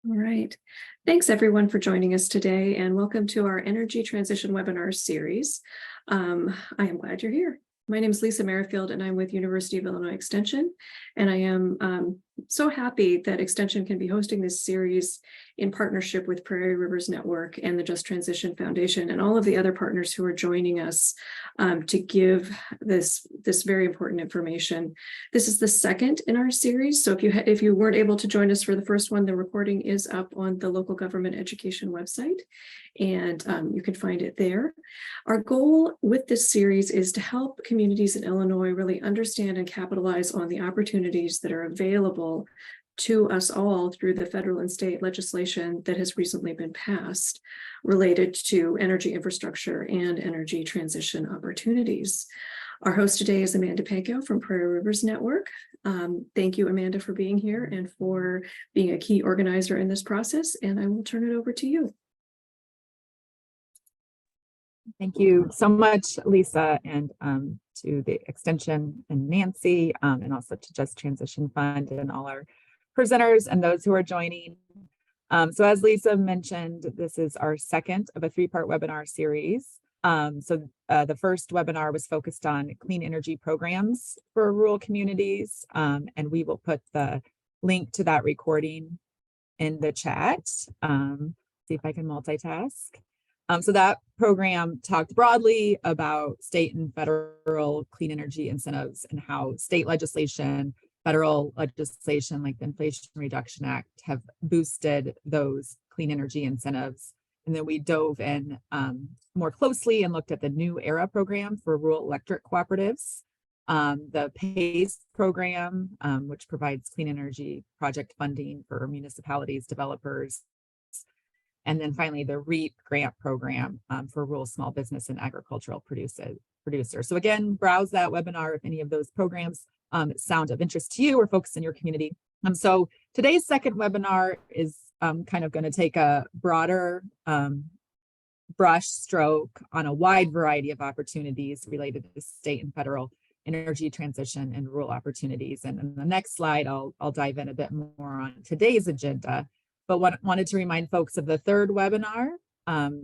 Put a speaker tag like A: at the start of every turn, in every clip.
A: All right. Thanks everyone for joining us today and welcome to our Energy Transition Webinar series. I am glad you're here. My name is Lisa Merrifield and I'm with University of Illinois Extension. And I am so happy that Extension can be hosting this series in partnership with Prairie Rivers Network and the Just Transition Foundation and all of the other partners who are joining us to give this very important information. This is the second in our series. So if you weren't able to join us for the first one, the recording is up on the local government education website and you can find it there. Our goal with this series is to help communities in Illinois really understand and capitalize on the opportunities that are available to us all through the federal and state legislation that has recently been passed related to energy infrastructure and energy transition opportunities. Our host today is Amanda Pankow from Prairie Rivers Network. Thank you, Amanda, for being here and for being a key organizer in this process, and I will turn it over to you.
B: Thank you so much, Lisa, and to the Extension and Nancy, and also to Just Transition Fund and all our presenters and those who are joining. So as Lisa mentioned, this is our second of a three-part webinar series. The first webinar was focused on clean energy programs for rural communities, and we will put the link to that recording in the chat. See if I can multitask. So that program talked broadly about state and federal clean energy incentives and how state legislation, federal legislation like the Inflation Reduction Act have boosted those clean energy incentives. And then we dove in more closely and looked at the New Era program for rural electric cooperatives, the PACE program, which provides clean energy project funding for municipalities, developers, and then finally the REAP grant program for rural small business and agricultural producers. So again, browse that webinar if any of those programs sound of interest to you or folks in your community. So today's second webinar is kind of going to take a broader brush stroke on a wide variety of opportunities related to state and federal energy transition and rural opportunities. And in the next slide, I'll dive in a bit more on today's agenda. But wanted to remind folks of the third webinar,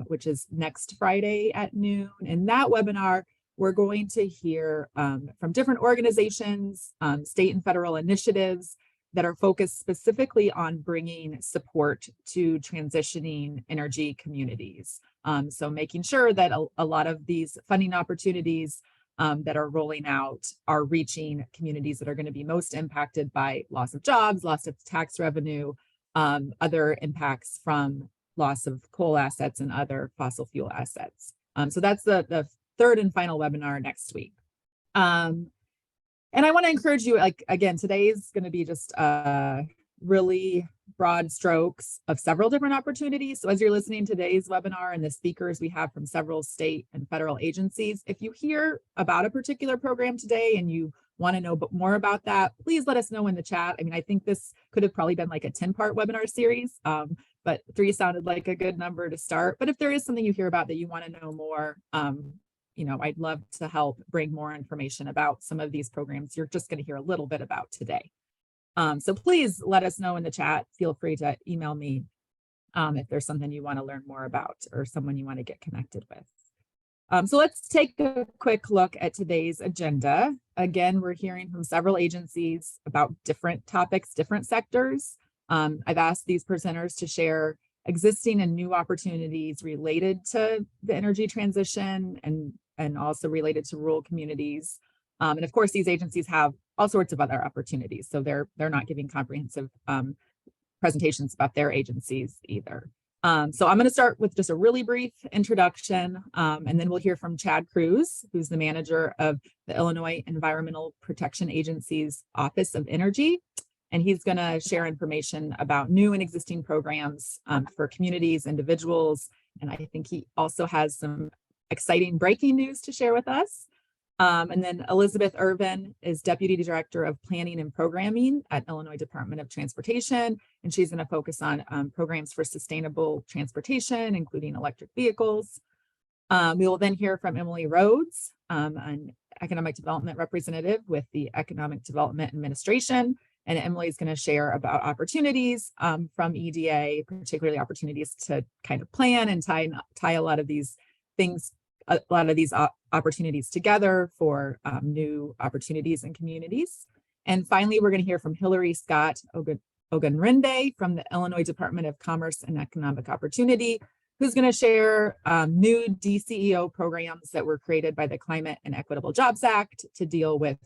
B: which is next Friday at noon. In that webinar, we're going to hear from different organizations, state and federal initiatives that are focused specifically on bringing support to transitioning energy communities. So making sure that a lot of these funding opportunities that are rolling out are reaching communities that are going to be most impacted by loss of jobs, loss of tax revenue, other impacts from loss of coal assets and other fossil fuel assets. So that's the third and final webinar next week. And I want to encourage you, again, today's going to be just really broad strokes of several different opportunities. So as you're listening to today's webinar and the speakers we have from several state and federal agencies, if you hear about a particular program today and you want to know more about that, please let us know in the chat. I mean, I think this could have probably been like a 10-part webinar series, but 3 sounded like a good number to start. But if there is something you hear about that you want to know more, I'd love to help bring more information about some of these programs you're just going to hear a little bit about today. So please let us know in the chat. Feel free to email me if there's something you want to learn more about or someone you want to get connected with. So let's take a quick look at today's agenda. Again, we're hearing from several agencies about different topics, different sectors. I've asked these presenters to share existing and new opportunities related to the energy transition and also related to rural communities. And of course, these agencies have all sorts of other opportunities. So they're not giving comprehensive presentations about their agencies either. So I'm going to start with just a really brief introduction, and then we'll hear from Chad Cruz, who's the manager of the Illinois Environmental Protection Agency's Office of Energy. And he's going to share information about new and existing programs for communities, individuals. And I think he also has some exciting breaking news to share with us. And then Elizabeth Irvin is Deputy Director of Planning and Programming at Illinois Department of Transportation, and she's going to focus on programs for sustainable transportation, including electric vehicles. We will then hear from Emily Rhodes, an economic development representative with the Economic Development Administration, And Emily's going to share about opportunities from EDA, particularly opportunities to kind of plan and tie a lot of these things, a lot of these opportunities together for new opportunities and communities. And finally, we're going to hear from Hillary Scott Ogunrinde from the Illinois Department of Commerce and Economic Opportunity, who's going to share new DCEO programs that were created by the Climate and Equitable Jobs Act to deal with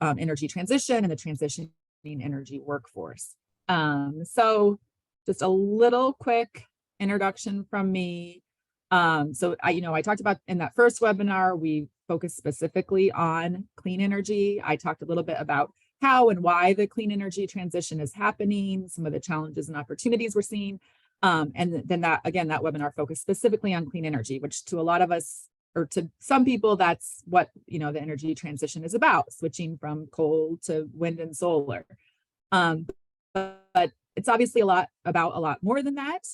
B: energy transition and the transitioning energy workforce. So just a little quick introduction from me. So I talked about in that first webinar, we focused specifically on clean energy. I talked a little bit about how and why the clean energy transition is happening, some of the challenges and opportunities we're seeing. And then that webinar focused specifically on clean energy, which to a lot of us, or to some people, that's what, the energy transition is about, switching from coal to wind and solar. But it's obviously a lot more than that.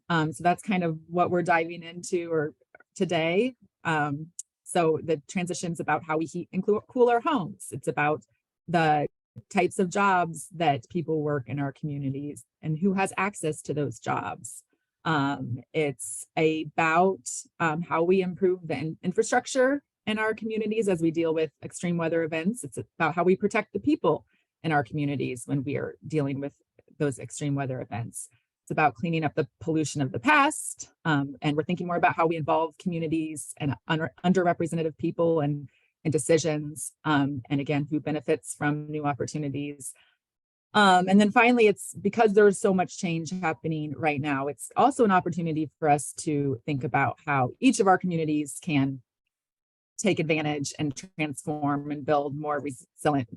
B: So that's kind of what we're diving into today. So the transition's about how we heat and cool our homes. It's about the types of jobs that people work in our communities and who has access to those jobs. It's about how we improve the infrastructure in our communities as we deal with extreme weather events. It's about how we protect the people in our communities when we are dealing with those extreme weather events. It's about cleaning up the pollution of the past. And we're thinking more about how we involve communities and underrepresented people and decisions. And again, who benefits from new opportunities. And then finally, it's because there's so much change happening right now, it's also an opportunity for us to think about how each of our communities can take advantage and transform and build more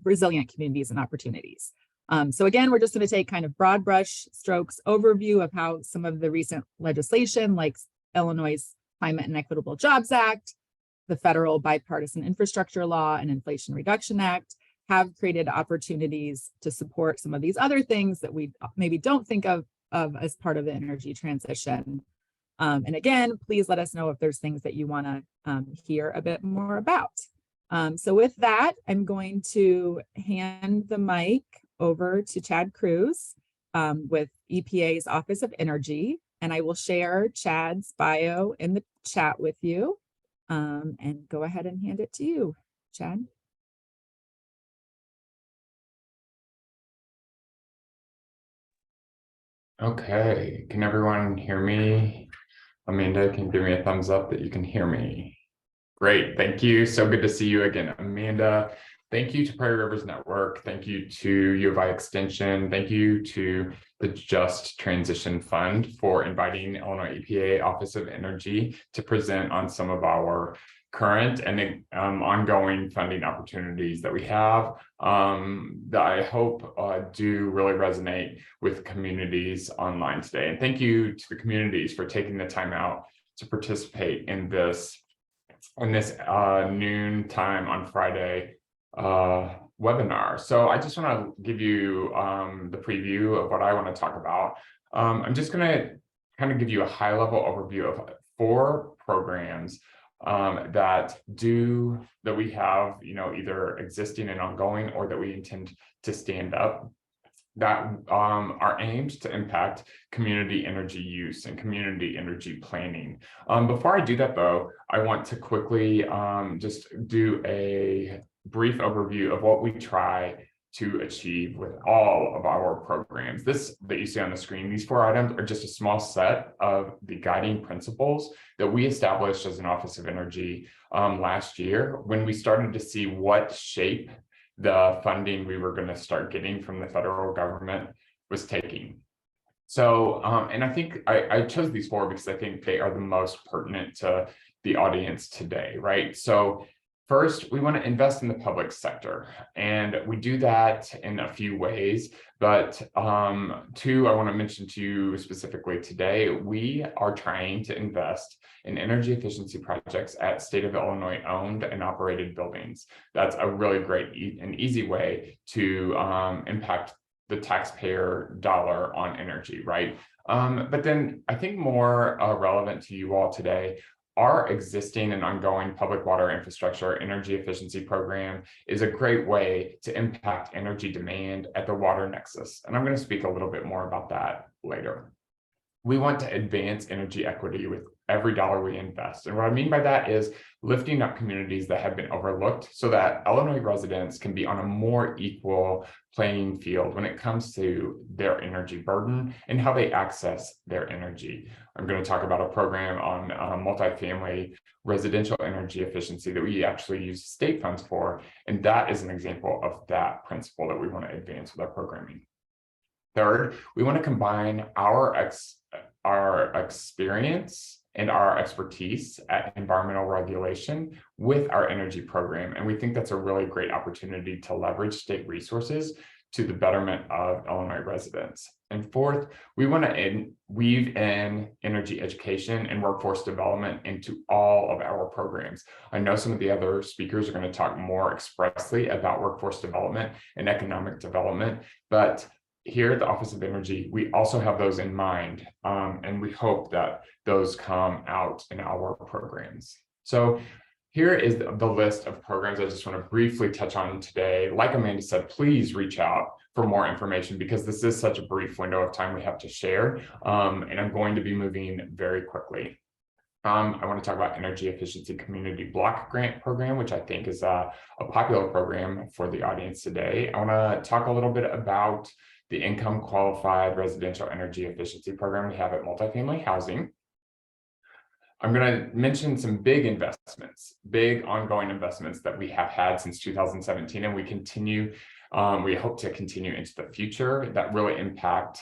B: resilient communities and opportunities. So again, we're just going to take kind of broad brush strokes overview of how some of the recent legislation, like Illinois' Climate and Equitable Jobs Act, the federal Bipartisan Infrastructure Law and Inflation Reduction Act, have created opportunities to support some of these other things that we maybe don't think of as part of the energy transition. And again, please let us know if there's things that you want to hear a bit more about. So with that, I'm going to hand the mic over to Chad Cruz with EPA's Office of Energy, and I will share Chad's bio in the chat with you, and go ahead and hand it to you, Chad.
C: Okay, can everyone hear me? Amanda, can you give me a thumbs up that you can hear me? Great, thank you. So good to see you again, Amanda. Thank you to Prairie Rivers Network. Thank you to U of I Extension. Thank you to the Just Transition Fund for inviting Illinois EPA Office of Energy to present on some of our current and ongoing funding opportunities that we have that I hope do really resonate with communities online today. And thank you to the communities for taking the time out to participate in this noon time on Friday webinar. So I just want to give you the preview of what I want to talk about. I'm just going to kind of give you a high-level overview of 4 programs that we have, either existing and ongoing, or that we intend to stand up, that are aimed to impact community energy use and community energy planning. Before I do that, though, I want to quickly just do a brief overview of what we try to achieve with all of our programs. This that you see on the screen, these 4 items are just a small set of the guiding principles that we established as an Office of Energy last year when we started to see what shape the funding we were going to start getting from the federal government was taking. So, and I think I chose these 4 because I think they are the most pertinent to the audience today, right? So first, we want to invest in the public sector, and we do that in a few ways. But 2, I want to mention to you specifically today, we are trying to invest in energy efficiency projects at state of Illinois owned and operated buildings. That's a really great and easy way to impact the taxpayer dollar on energy, right? But then I think more relevant to you all today our existing and ongoing public water infrastructure energy efficiency program is a great way to impact energy demand at the water nexus. And I'm going to speak a little bit more about that later. We want to advance energy equity with every dollar we invest. And what I mean by that is lifting up communities that have been overlooked so that Illinois residents can be on a more equal playing field when it comes to their energy burden and how they access their energy. I'm going to talk about a program on multifamily residential energy efficiency that we actually use state funds for. And that is an example of that principle that we want to advance with our programming. Third, we want to combine our experience and our expertise at environmental regulation with our energy program. And we think that's a really great opportunity to leverage state resources to the betterment of Illinois residents. And fourth, we want to weave in energy education and workforce development into all of our programs. I know some of the other speakers are going to talk more expressly about workforce development and economic development, but here at the Office of Energy, we also have those in mind, and we hope that those come out in our programs. So here is the list of programs I just want to briefly touch on today. Like Amanda said, please reach out for more information because this is such a brief window of time we have to share, and I'm going to be moving very quickly. I want to talk about Energy Efficiency Community Block Grant Program, which I think is a popular program for the audience today. I want to talk a little bit about the income qualified residential energy efficiency program we have at multifamily housing. I'm going to mention some big investments, big ongoing investments that we have had since 2017, and we hope to continue into the future that really impact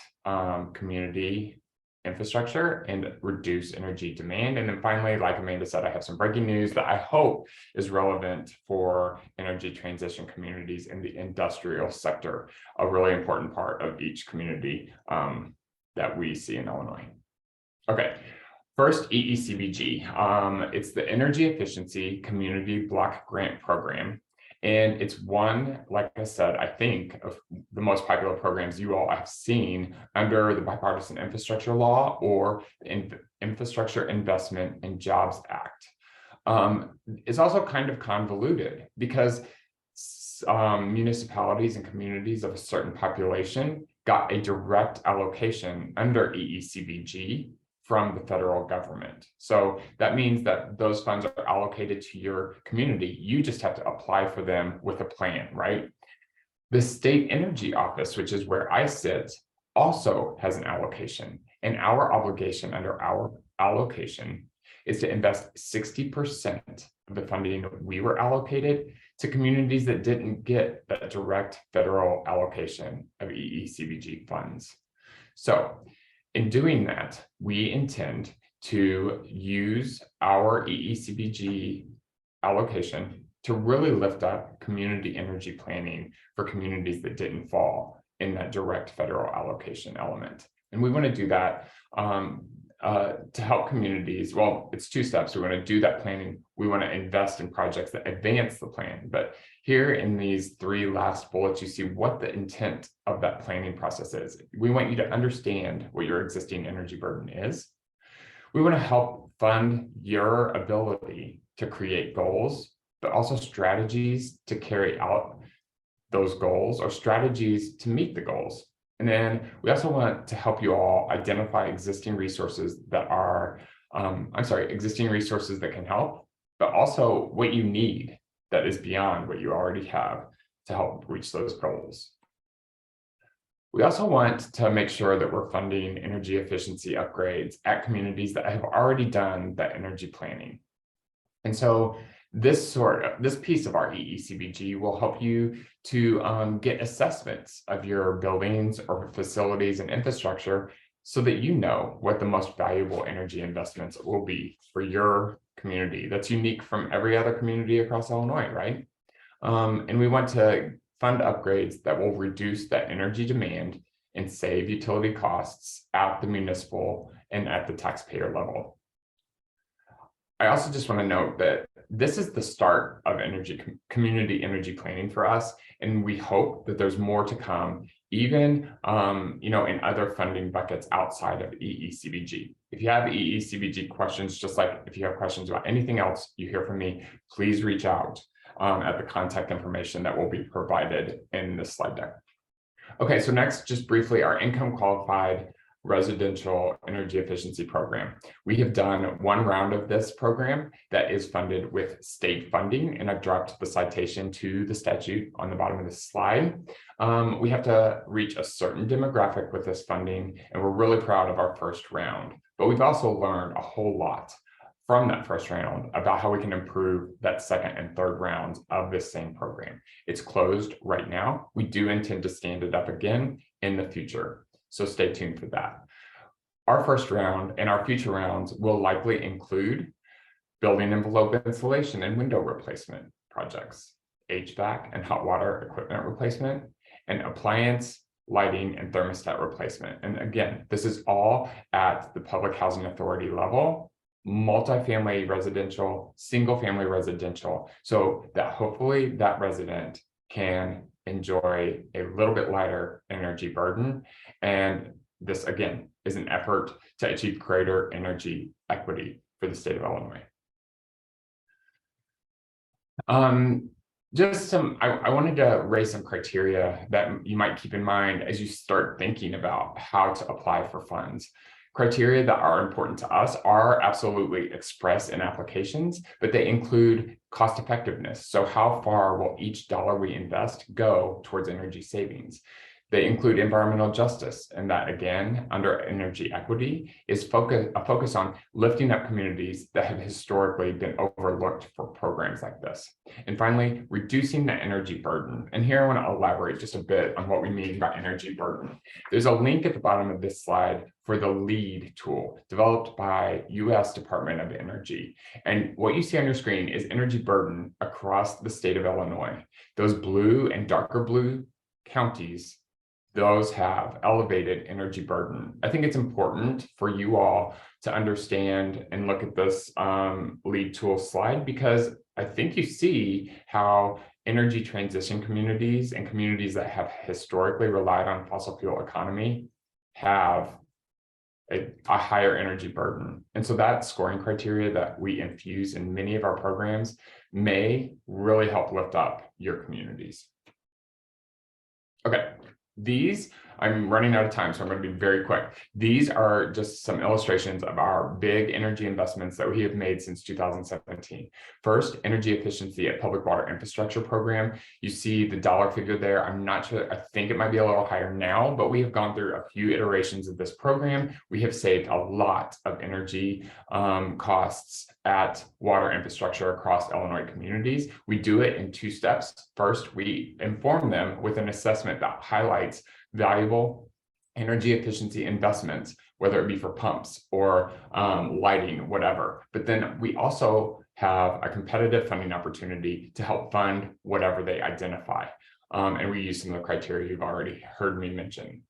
C: community infrastructure and reduce energy demand. And then finally, like Amanda said, I have some breaking news that I hope is relevant for energy transition communities in the industrial sector, a really important part of each community that we see in Illinois. Okay, first, EECBG. It's the Energy Efficiency Community Block Grant Program. And it's one, like I said, I think of the most popular programs you all have seen under the Bipartisan Infrastructure Law or the Infrastructure Investment and Jobs Act. It's also kind of convoluted because municipalities and communities of a certain population got a direct allocation under EECBG from the federal government. So that means that those funds are allocated to your community. You just have to apply for them with a plan, right? The State Energy Office, which is where I sit, also has an allocation. And our obligation under our allocation is to invest 60% of the funding we were allocated to communities that didn't get that direct federal allocation of EECBG funds. So in doing that, we intend to use our EECBG allocation to really lift up community energy planning for communities that didn't fall in that direct federal allocation element. And we want to do that to help communities. Well, it's two steps. We want to do that planning. We want to invest in projects that advance the plan. But here in these three last bullets, you see what the intent of that planning process is. We want you to understand what your existing energy burden is. We want to help fund your ability to create goals, but also strategies to carry out those goals or strategies to meet the goals. And then we also want to help you all identify existing resources that are, existing resources that can help, but also what you need that is beyond what you already have to help reach those goals. We also want to make sure that we're funding energy efficiency upgrades at communities that have already done that energy planning. And so this piece of our EECBG will help you to get assessments of your buildings or facilities and infrastructure so that you know what the most valuable energy investments will be for your community. That's unique from every other community across Illinois, right? And we want to fund upgrades that will reduce that energy demand and save utility costs at the municipal and at the taxpayer level. I also just want to note that this is the start of community energy planning for us, and we hope that there's more to come even in other funding buckets outside of EECBG. If you have EECBG questions, just like if you have questions about anything else you hear from me, please reach out at the contact information that will be provided in this slide deck. Okay, so next, just briefly, our income qualified residential energy efficiency program. We have done one round of this program that is funded with state funding, and I've dropped the citation to the statute on the bottom of this slide. We have to reach a certain demographic with this funding, and we're really proud of our first round. But we've also learned a whole lot from that first round about how we can improve that second and third rounds of this same program. It's closed right now. We do intend to stand it up again in the future, so stay tuned for that. Our first round and our future rounds will likely include building envelope insulation and window replacement projects, HVAC and hot water equipment replacement, and appliance, lighting, and thermostat replacement. And again, this is all at the Public Housing Authority level, multifamily residential, single family residential, so that hopefully that resident can enjoy a little bit lighter energy burden. And this again is an effort to achieve greater energy equity for the state of Illinois. I wanted to raise some criteria that you might keep in mind as you start thinking about how to apply for funds. Criteria that are important to us are absolutely expressed in applications, but they include cost effectiveness. So how far will each dollar we invest go towards energy savings? They include environmental justice, and that again, under energy equity, is a focus on lifting up communities that have historically been overlooked for programs like this. And finally, reducing the energy burden. And here I want to elaborate just a bit on what we mean by energy burden. There's a link at the bottom of this slide for the LEAD tool developed by US Department of Energy. And what you see on your screen is energy burden across the state of Illinois. Those blue and darker blue counties, those have elevated energy burden. I think it's important for you all to understand and look at this LEAD tool slide, because I think you see how energy transition communities and communities that have historically relied on fossil fuel economy have a higher energy burden. And so that scoring criteria that we infuse in many of our programs may really help lift up your communities. Okay. I'm running out of time, so I'm going to be very quick. These are just some illustrations of our big energy investments that we have made since 2017. First, energy efficiency at public water infrastructure program. You see the dollar figure there. I'm not sure, I think it might be a little higher now, but we have gone through a few iterations of this program. We have saved a lot of energy costs at water infrastructure across Illinois communities. We do it in two steps. First, we inform them with an assessment that highlights valuable energy efficiency investments, whether it be for pumps or lighting, whatever. But then we also have a competitive funding opportunity to help fund whatever they identify. And we use some of the criteria you've already heard me mention.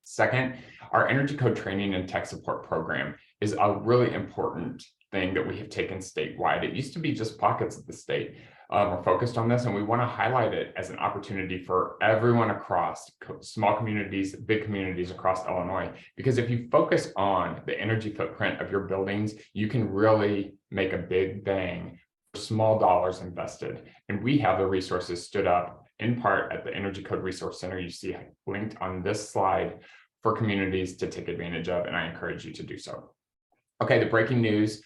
C: Second, our energy code training and tech support program is a really important thing that we have taken statewide. It used to be just pockets of the state are focused on this, and we want to highlight it as an opportunity for everyone across small communities, big communities across Illinois. Because if you focus on the energy footprint of your buildings, you can really make a big bang for small dollars invested. And we have the resources stood up in part at the Energy Code Resource Center you see linked on this slide for communities to take advantage of, and I encourage you to do so. Okay, the breaking news.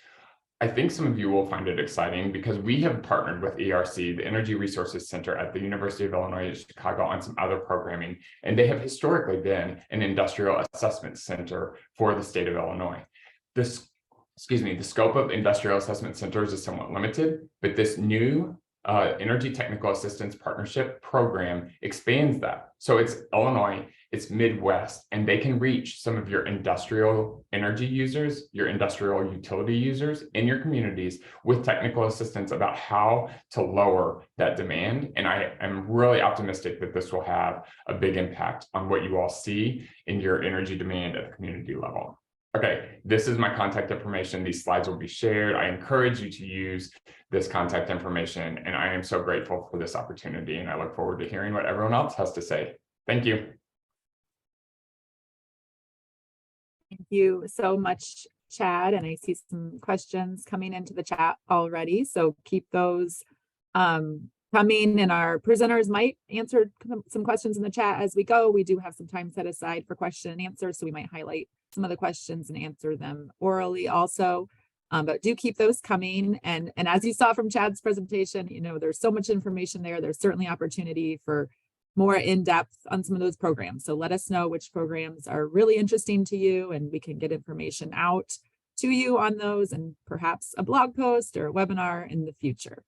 C: I think some of you will find it exciting because we have partnered with ERC, the Energy Resources Center at the University of Illinois at Chicago, on some other programming, and they have historically been an industrial assessment center for the state of Illinois. The scope of industrial assessment centers is somewhat limited, but this new Energy Technical Assistance Partnership program expands that. So it's Illinois, it's Midwest, and they can reach some of your industrial energy users, your industrial utility users in your communities with technical assistance about how to lower that demand. And I am really optimistic that this will have a big impact on what you all see in your energy demand at the community level. Okay, this is my contact information. These slides will be shared. I encourage you to use this contact information, and I am so grateful for this opportunity, and I look forward to hearing what everyone else has to say. Thank you.
B: you so much, Chad. And I see some questions coming into the chat already. So keep those coming, and our presenters might answer some questions in the chat as we go. We do have some time set aside for question and answer, so we might highlight some of the questions and answer them orally also. But do keep those coming. And as you saw from Chad's presentation, there's so much information there. There's certainly opportunity for more in-depth on some of those programs. So let us know which programs are really interesting to you, and we can get information out to you on those, and perhaps a blog post or a webinar in the future.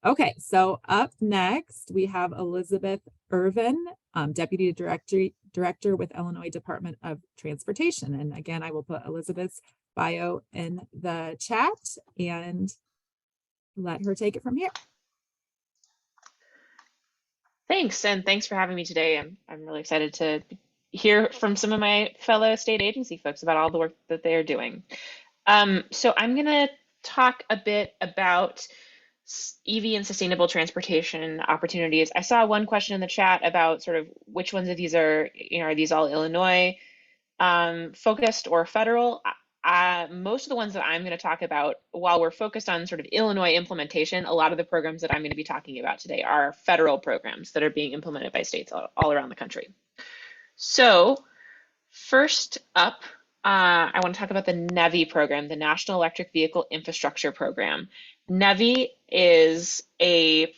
B: Okay, so up next, we have Elizabeth Irvin, Deputy Director with Illinois Department of Transportation. And again, I will put Elizabeth's bio in the chat and let her take it from here.
D: Thanks, and thanks for having me today. I'm really excited to hear from some of my fellow state agency folks about all the work that they are doing. So I'm going to talk a bit about EV and sustainable transportation opportunities. I saw one question in the chat about sort of which ones of these are these all Illinois focused or federal? Most of the ones that I'm going to talk about, while we're focused on sort of Illinois implementation, a lot of the programs that I'm going to be talking about today are federal programs that are being implemented by states all around the country. So first up, I want to talk about the NEVI program, the National Electric Vehicle Infrastructure Program. NEVI is a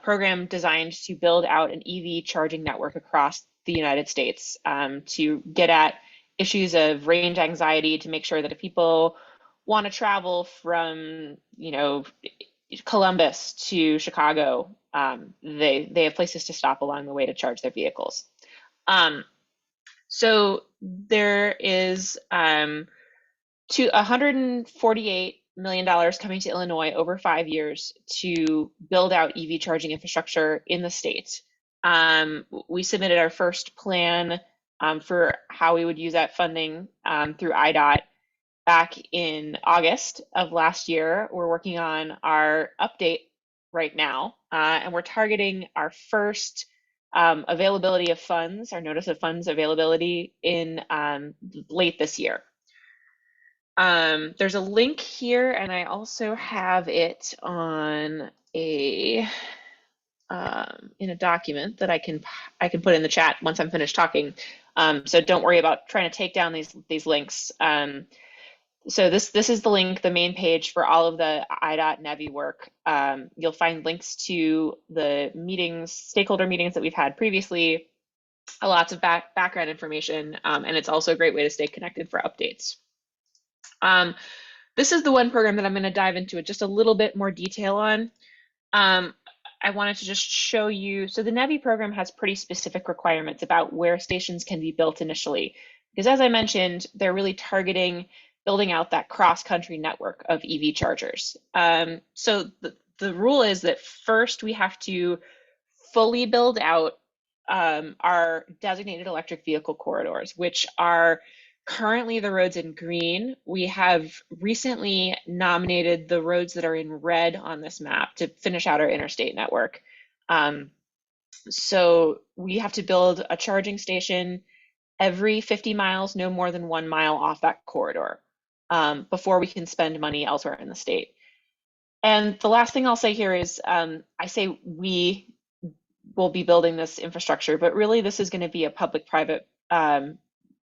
D: program designed to build out an EV charging network across the United States to get at issues of range anxiety, to make sure that if people want to travel from, Columbus to Chicago, they have places to stop along the way to charge their vehicles. So there is $148 million coming to Illinois over 5 years to build out EV charging infrastructure in the state. We submitted our first plan for how we would use that funding through IDOT back in August of last year. We're working on our update right now, and we're targeting our first availability of funds, our notice of funds availability in late this year. There's a link here, and I also have it on a in a document that I can put in the chat once I'm finished talking. So don't worry about trying to take down these links. So this is the link, the main page for all of the IDOT NEVI work. You'll find links to the meetings, stakeholder meetings that we've had previously, lots of background information, and it's also a great way to stay connected for updates. This is the one program that I'm going to dive into just a little bit more detail on. I wanted to just show you, so the NEVI program has pretty specific requirements about where stations can be built initially, because as I mentioned, they're really targeting building out that cross-country network of EV chargers. So the rule is that first we have to fully build out our designated electric vehicle corridors, which are currently the roads in green. We have recently nominated the roads that are in red on this map to finish out our interstate network. So we have to build a charging station every 50 miles, no more than 1 mile off that corridor, before we can spend money elsewhere in the state. And the last thing I'll say here is, I say we will be building this infrastructure, but really this is going to be a public-private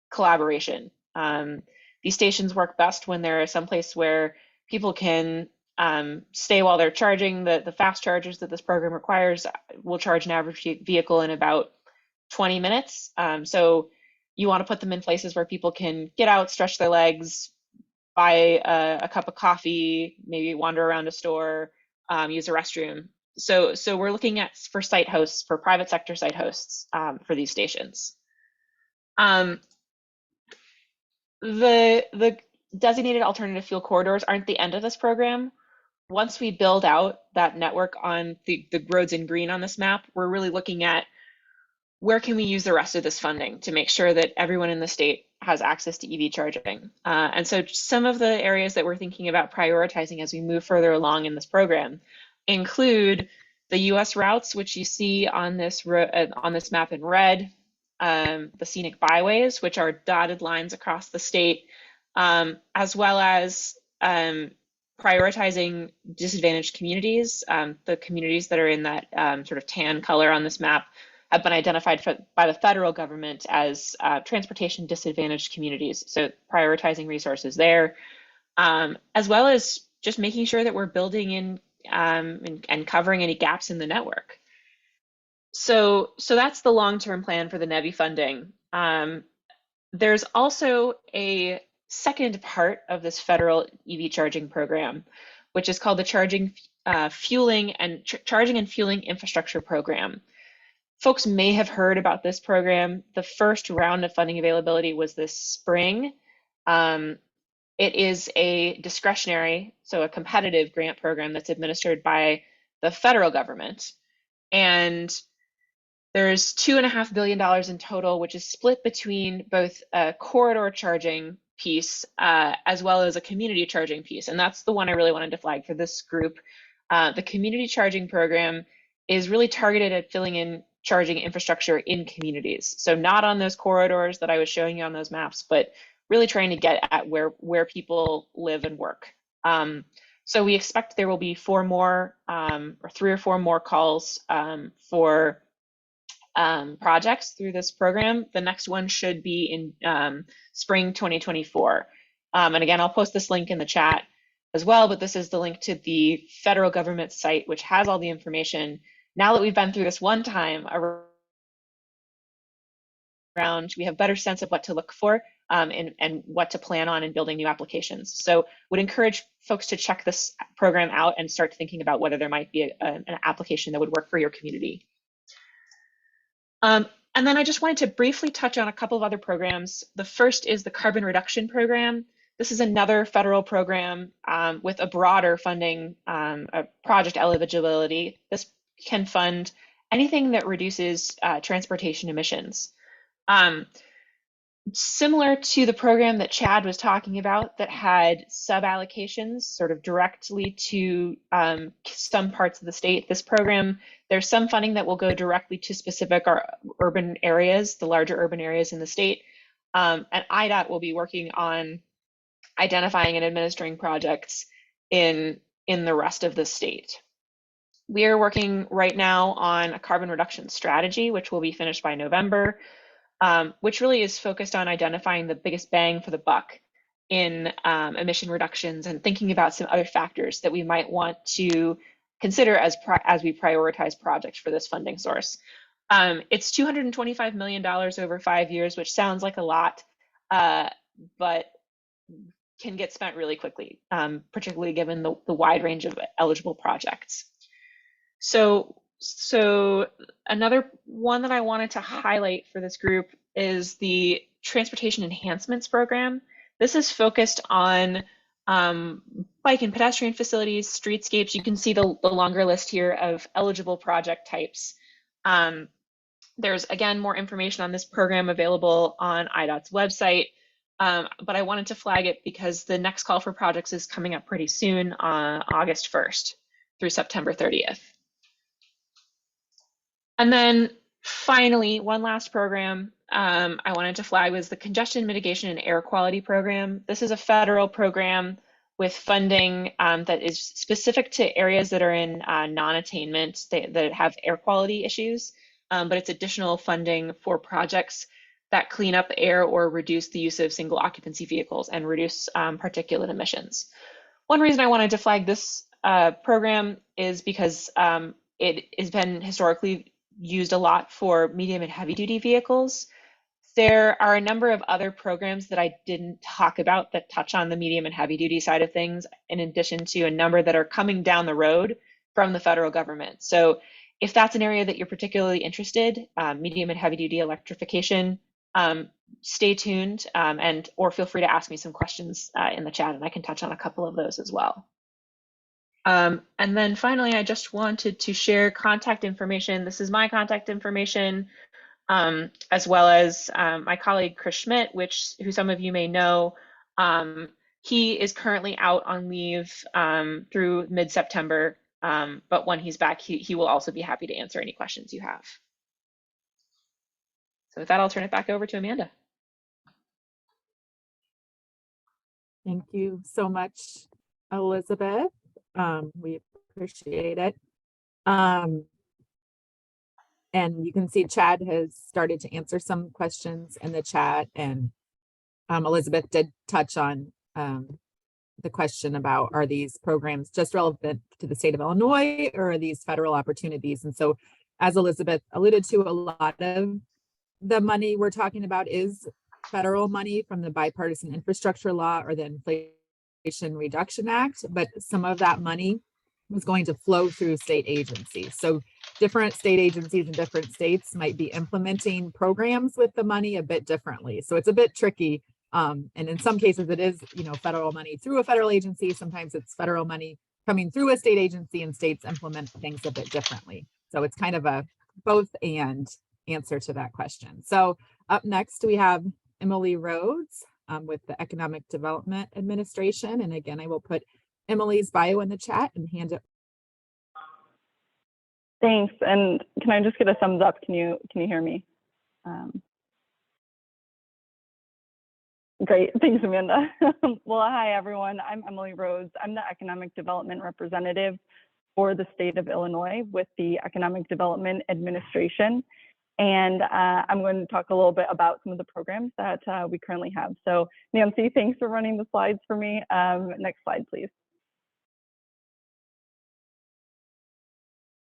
D: collaboration. These stations work best when there is some place where people can stay while they're charging. The fast chargers that this program requires will charge an average vehicle in about 20 minutes. So you want to put them in places where people can get out, stretch their legs, buy a cup of coffee, maybe wander around a store, use a restroom. So we're looking at for site hosts, for private sector site hosts for these stations. The designated alternative fuel corridors aren't the end of this program. Once we build out that network on the roads in green on this map, we're really looking at where can we use the rest of this funding to make sure that everyone in the state has access to EV charging. And so some of the areas that we're thinking about prioritizing as we move further along in this program include the US routes, which you see on this map in red, the scenic byways, which are dotted lines across the state as well as prioritizing disadvantaged communities. The communities that are in that sort of tan color on this map have been identified by the federal government as transportation disadvantaged communities. So prioritizing resources there, as well as just making sure that we're building in and covering any gaps in the network. So that's the long-term plan for the NEVI funding. There's also a second part of this federal EV charging program, which is called the Charging and Fueling Infrastructure Program. Folks may have heard about this program. The first round of funding availability was this spring. It is a discretionary, so a competitive grant program that's administered by the federal government. And there's $2.5 billion in total, which is split between both a corridor charging piece as well as a community charging piece. And that's the one I really wanted to flag for this group. The community charging program is really targeted at filling in charging infrastructure in communities. So not on those corridors that I was showing you on those maps, but really trying to get at where people live and work. So we expect there will be 4 more or 3 or 4 more calls for projects through this program. The next one should be in spring 2024. And again, I'll post this link in the chat as well, but this is the link to the federal government site, which has all the information. Now that we've been through this one time around, we have a better sense of what to look for and what to plan on in building new applications. So would encourage folks to check this program out and start thinking about whether there might be an application that would work for your community. And then I just wanted to briefly touch on a couple of other programs. The first is the Carbon Reduction Program. This is another federal program with a broader funding, project eligibility. This can fund anything that reduces transportation emissions. Similar to the program that Chad was talking about that had sub-allocations sort of directly to some parts of the state, this program, there's some funding that will go directly to specific urban areas, the larger urban areas in the state. And IDOT will be working on identifying and administering projects in the rest of the state. We are working right now on a carbon reduction strategy, which will be finished by November. Which really is focused on identifying the biggest bang for the buck in emission reductions and thinking about some other factors that we might want to consider as we prioritize projects for this funding source. It's $225 million over 5 years, which sounds like a lot, but can get spent really quickly, particularly given the wide range of eligible projects. So another one that I wanted to highlight for this group is the Transportation Enhancements Program. This is focused on bike and pedestrian facilities, streetscapes. You can see the longer list here of eligible project types. There's, again, more information on this program available on IDOT's website, but I wanted to flag it because the next call for projects is coming up pretty soon on August 1st through September 30th. And then finally, one last program I wanted to flag was the Congestion Mitigation and Air Quality Program. This is a federal program with funding that is specific to areas that are in non-attainment, that have air quality issues, but it's additional funding for projects that clean up air or reduce the use of single occupancy vehicles and reduce particulate emissions. One reason I wanted to flag this program is because it has been historically used a lot for medium and heavy duty vehicles. There are a number of other programs that I didn't talk about that touch on the medium and heavy duty side of things, in addition to a number that are coming down the road from the federal government. So if that's an area that you're particularly interested, medium and heavy duty electrification, stay tuned or feel free to ask me some questions in the chat and I can touch on a couple of those as well. And then finally, I just wanted to share contact information. This is my contact information, as well as my colleague Chris Schmidt, who some of you may know. He is currently out on leave through mid-September, but when he's back, he will also be happy to answer any questions you have. So with that, I'll turn it back over to Amanda.
B: Thank you so much, Elizabeth. We appreciate it. And you can see Chad has started to answer some questions in the chat, and Elizabeth did touch on the question about, are these programs just relevant to the state of Illinois, or are these federal opportunities? And so, as Elizabeth alluded to, a lot of the money we're talking about is federal money from the bipartisan infrastructure law or the Inflation Reduction Act, but some of that money was going to flow through state agencies. So different state agencies in different states might be implementing programs with the money a bit differently. So it's a bit tricky. And in some cases it is, federal money through a federal agency. Sometimes it's federal money coming through a state agency, and states implement things a bit differently. So it's kind of a both and answer to that question. So up next we have Emily Rhodes with the Economic Development Administration. And again, I will put Emily's bio in the chat and hand it.
E: Thanks. And can I just get a thumbs up? Can you hear me? Great. Thanks, Amanda. Well, hi, everyone. I'm Emily Rhodes. I'm the Economic Development Representative for the state of Illinois with the Economic Development Administration. And I'm going to talk a little bit about some of the programs that we currently have. So Nancy, thanks for running the slides for me. Next slide, please.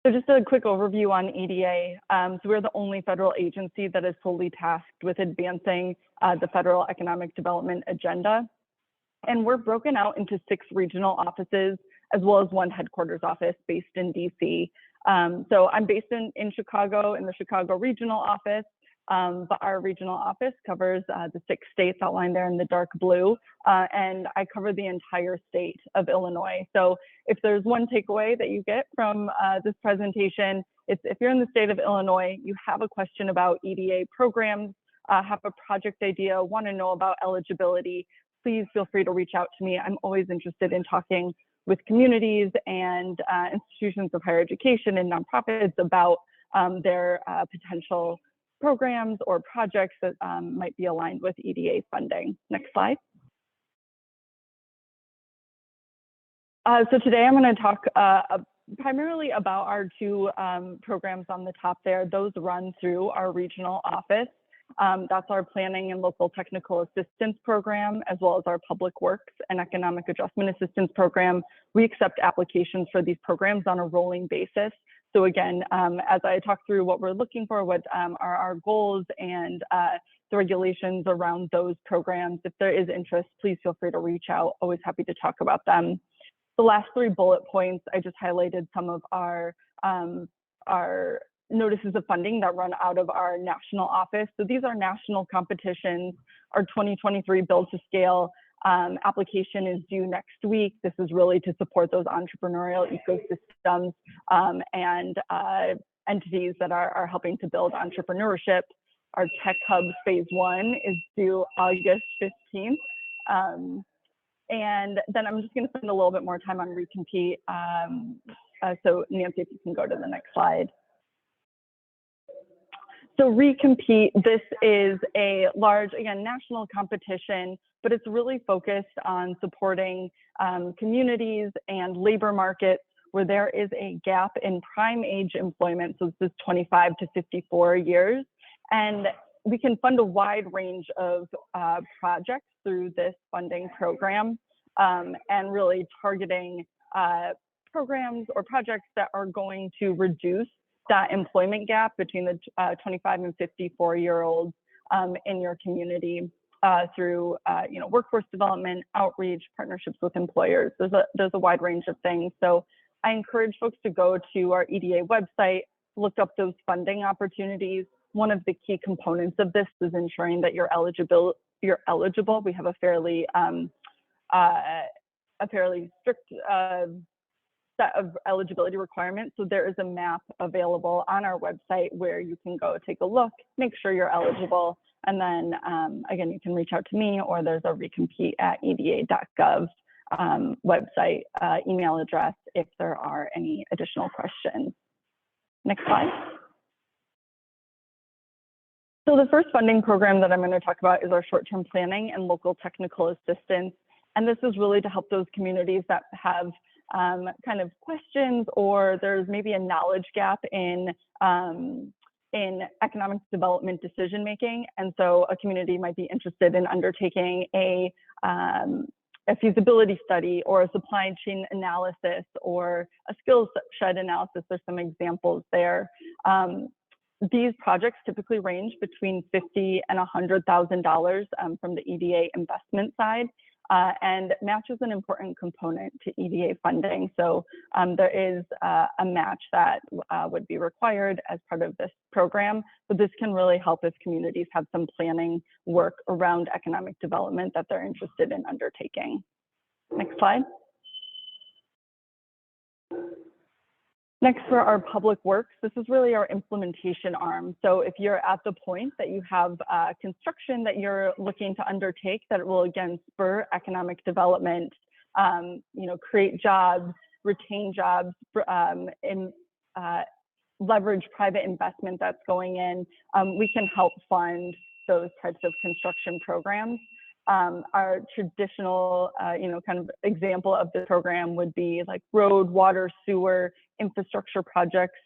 E: So just a quick overview on EDA. So we're the only federal agency that is solely tasked with advancing the federal economic development agenda. And we're broken out into 6 regional offices, as well as 1 headquarters office based in DC. So I'm based in Chicago, in the Chicago regional office, but our regional office covers the 6 states outlined there in the dark blue, and I cover the entire state of Illinois. So if there's one takeaway that you get from this presentation, it's if you're in the state of Illinois, you have a question about EDA programs, have a project idea, want to know about eligibility, please feel free to reach out to me. I'm always interested in talking with communities and institutions of higher education and nonprofits about their potential programs or projects that might be aligned with EDA funding. Next slide. So today I'm going to talk primarily about our 2 programs on the top there. Those run through our regional office. That's our Planning and Local Technical Assistance Program, as well as our Public Works and Economic Adjustment Assistance Program. We accept applications for these programs on a rolling basis. So again, as I talk through what we're looking for, what are our goals and the regulations around those programs, if there is interest, please feel free to reach out. Always happy to talk about them. The last 3 bullet points, I just highlighted some of our notices of funding that run out of our national office. So these are national competitions. Our 2023 Build to Scale application is due next week. This is really to support those entrepreneurial ecosystems and entities that are helping to build entrepreneurship. Our Tech Hubs Phase 1 is due August 15th. And then I'm just going to spend a little bit more time on recompete. So Nancy, if you can go to the next slide. So recompete, this is a large, again, national competition, but it's really focused on supporting communities and labor markets where there is a gap in prime age employment. So this is 25 to 54 years. And we can fund a wide range of projects through this funding program and really targeting programs or projects that are going to reduce that employment gap between the 25 and 54-year-olds in your community through workforce development, outreach, partnerships with employers. There's a wide range of things. So I encourage folks to go to our EDA website, look up those funding opportunities. One of the key components of this is ensuring that you're eligible. We have a fairly strict set of eligibility requirements. So there is a map available on our website where you can go take a look, make sure you're eligible, and then again, you can reach out to me, or there's a recompete@eda.gov website email address if there are any additional questions. Next slide. So the first funding program that I'm going to talk about is our short-term planning and local technical assistance. And this is really to help those communities that have kind of questions, or there's maybe a knowledge gap in economic development decision making. And so a community might be interested in undertaking a feasibility study or a supply chain analysis or a skills shed analysis. There's some examples there. These projects typically range between $50,000 and $100,000 from the EDA investment side. And match is an important component to EDA funding. So there is a match that would be required as part of this program, but this can really help if communities have some planning work around economic development that they're interested in undertaking. Next slide. Next, for our public works, this is really our implementation arm. So if you're at the point that you have construction that you're looking to undertake, that will again spur economic development, create jobs, retain jobs, leverage private investment that's going in, we can help fund those types of construction programs. Our traditional, kind of example of the program would be like road, water, sewer, infrastructure projects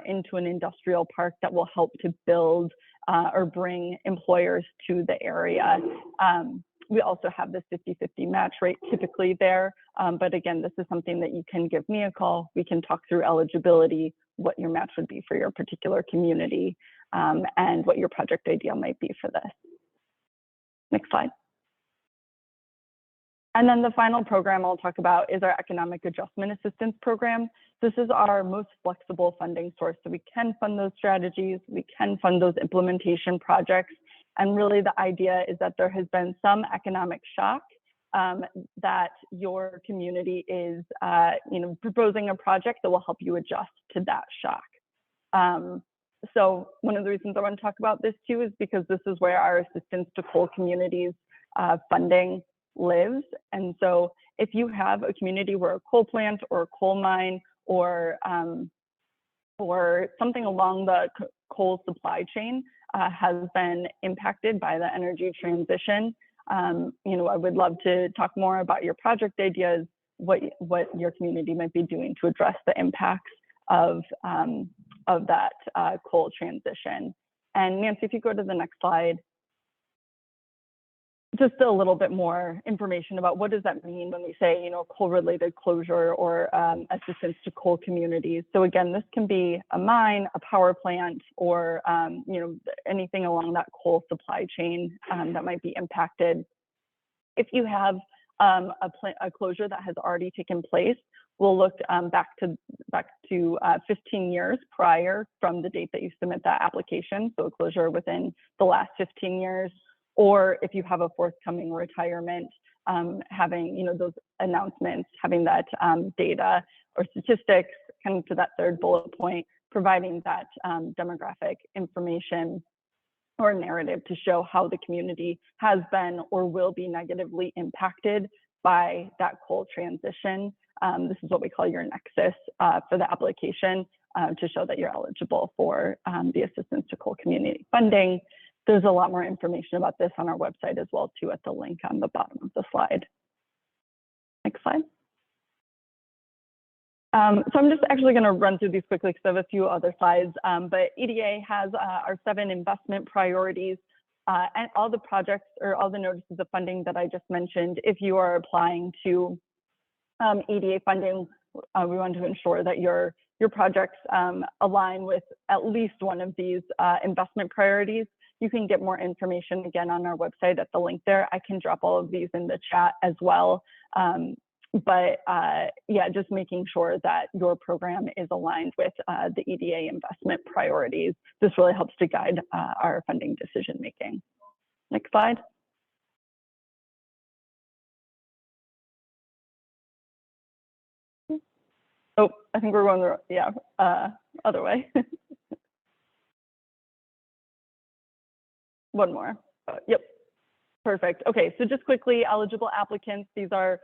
E: into an industrial park that will help to build or bring employers to the area. We also have this 50-50 match rate typically there. But again, this is something that you can give me a call. We can talk through eligibility, what your match would be for your particular community, and what your project idea might be for this. Next slide. And then the final program I'll talk about is our Economic Adjustment Assistance Program. This is our most flexible funding source. So we can fund those strategies, we can fund those implementation projects. And really the idea is that there has been some economic shock that your community is proposing a project that will help you adjust to that shock. So one of the reasons I want to talk about this too is because this is where our assistance to coal communities funding lives. And so if you have a community where a coal plant or a coal mine or something along the coal supply chain has been impacted by the energy transition, I would love to talk more about your project ideas, what your community might be doing to address the impacts of that coal transition. And Nancy, if you go to the next slide. Just a little bit more information about what does that mean when we say, coal-related closure or assistance to coal communities. So again, this can be a mine, a power plant, or anything along that coal supply chain that might be impacted. If you have a closure that has already taken place, we'll look back to 15 years prior from the date that you submit that application. So a closure within the last 15 years. Or if you have a forthcoming retirement, having those announcements, having that data or statistics, kind of to that third bullet point, providing that demographic information or narrative to show how the community has been or will be negatively impacted by that coal transition. This is what we call your nexus for the application to show that you're eligible for the assistance to coal community funding. There's a lot more information about this on our website as well too at the link on the bottom of the slide. Next slide. So I'm just actually going to run through these quickly because I have a few other slides, but EDA has our 7 investment priorities and all the projects or all the notices of funding that I just mentioned. If you are applying to EDA funding, we want to ensure that your projects align with at least one of these investment priorities. You can get more information again on our website at the link there. I can drop all of these in the chat as well. Yeah, just making sure that your program is aligned with the EDA investment priorities. This really helps to guide our funding decision making. Next slide. Oh, I think we're going the other way. One more. Yep. Perfect. Okay, so just quickly, eligible applicants, these are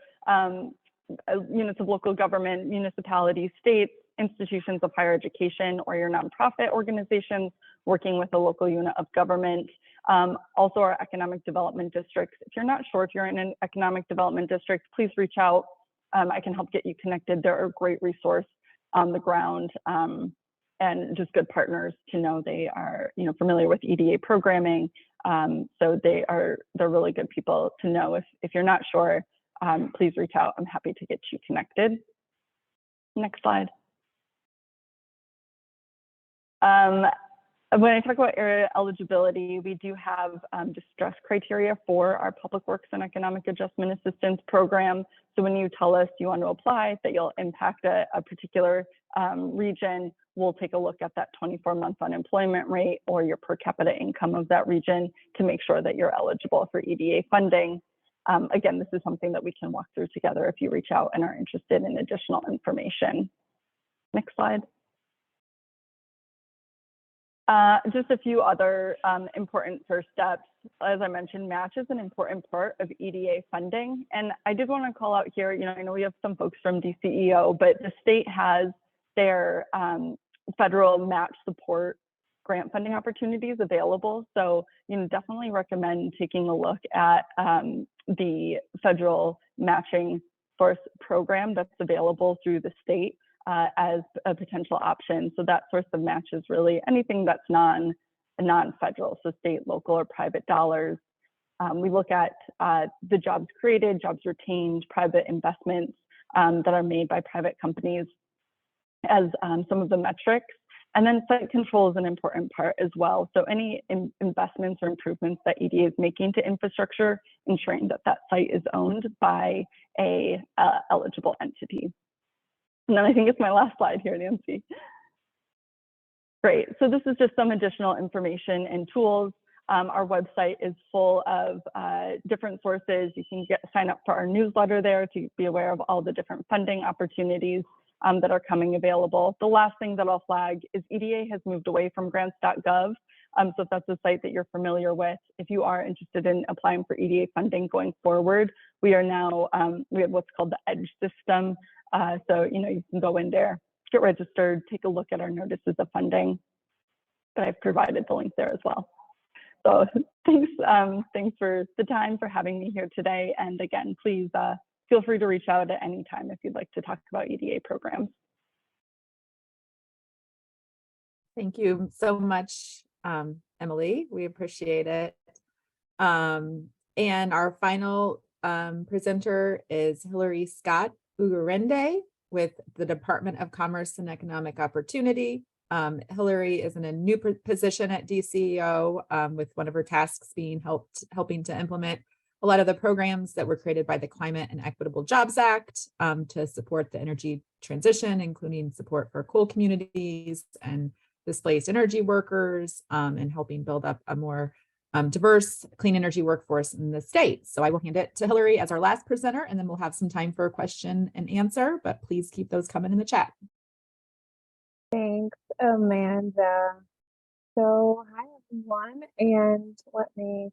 E: units of local government, municipalities, states, institutions of higher education, or your nonprofit organizations working with a local unit of government. Also our economic development districts. If you're not sure if you're in an economic development district, please reach out. I can help get you connected. They're a great resource on the ground, and just good partners to know. They are, familiar with EDA programming. So they're really good people to know. If you're not sure, please reach out. I'm happy to get you connected. Next slide. When I talk about area eligibility, we do have distress criteria for our Public Works and Economic Adjustment Assistance program. So when you tell us you want to apply, that you'll impact a particular region, we'll take a look at that 24-month unemployment rate or your per capita income of that region to make sure that you're eligible for EDA funding. Again, this is something that we can walk through together if you reach out and are interested in additional information. Next slide. Just a few other important first steps. As I mentioned, match is an important part of EDA funding. And I did want to call out here, I know we have some folks from DCEO, but the state has their federal match support grant funding opportunities available. So, definitely recommend taking a look at the federal matching source program that's available through the state as a potential option. So that source of match is really anything that's non-federal, so state, local, or private dollars. We look at the jobs created, jobs retained, private investments that are made by private companies as some of the metrics. And then site control is an important part as well. So any investments or improvements that EDA is making to infrastructure, ensuring that that site is owned by a eligible entity. And then I think it's my last slide here, Nancy. Great, so this is just some additional information and tools. Our website is full of different sources. You can sign up for our newsletter there to be aware of all the different funding opportunities that are coming available. The last thing that I'll flag is EDA has moved away from grants.gov. So if that's a site that you're familiar with, if you are interested in applying for EDA funding going forward, we are now, we have what's called the EDGE system. So, you can go in there, get registered, take a look at our notices of funding, but I've provided the link there as well. So thanks for the time, for having me here today. And again, please feel free to reach out at any time if you'd like to talk about EDA programs.
B: Thank you so much, Emily. We appreciate it. And our final presenter is Hillary Scott Ugurende with the Department of Commerce and Economic Opportunity. Hillary is in a new position at DCEO with one of her tasks being helping to implement a lot of the programs that were created by the Climate and Equitable Jobs Act to support the energy transition, including support for coal communities and displaced energy workers, and helping build up a more diverse clean energy workforce in the state. So I will hand it to Hillary as our last presenter, and then we'll have some time for a question and answer, but please keep those coming in the chat.
F: Thanks, Amanda. So hi, everyone, and let me